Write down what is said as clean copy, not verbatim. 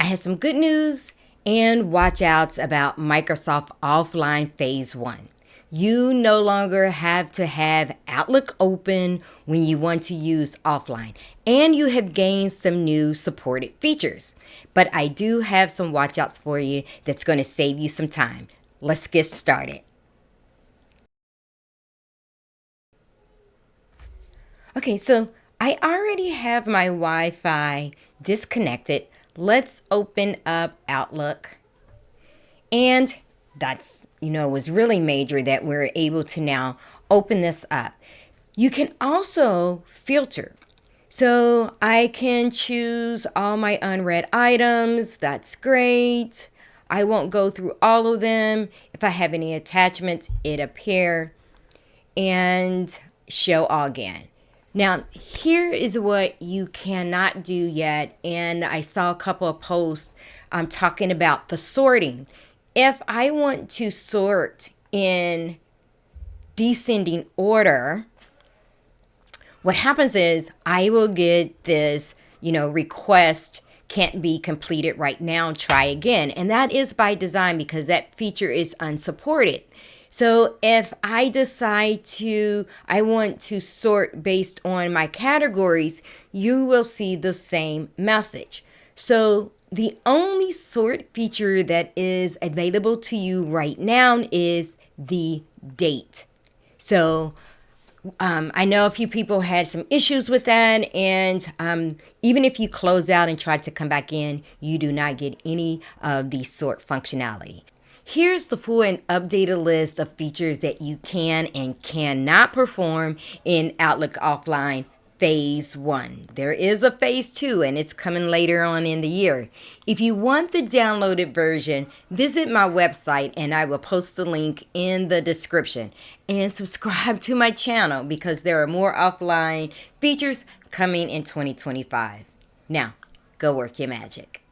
have some good news and watch outs about Microsoft Offline Phase 1. You no longer have to have Outlook open when you want to use offline, and you have gained some new supported features. But I do have some watch outs for you that's going to save you some time. Let's get started. Okay, so I already have my Wi-Fi disconnected. Let's open up Outlook. And that's, was really major that we're able to now open this up. You can also filter. So I can choose all my unread items. That's great. I won't go through all of them. If I have any attachments, it appear and show all again. Now, here is what you cannot do yet. And I saw a couple of posts talking about the sorting. If I want to sort in descending order, what happens is I will get this, request can't be completed right now, try again. And that is by design because that feature is unsupported. So if I decide I want to sort based on my categories, you will see the same message. So the only sort feature that is available to you right now is the date. So I know a few people had some issues with that, and even if you close out and try to come back in, you do not get any of the sort functionality. Here's the full and updated list of features that you can and cannot perform in Outlook Offline Phase 1. There is a Phase 2, and it's coming later on in the year. If you want the downloaded version, visit my website, and I will post the link in the description. And subscribe to my channel because there are more offline features coming in 2025. Now, go work your magic.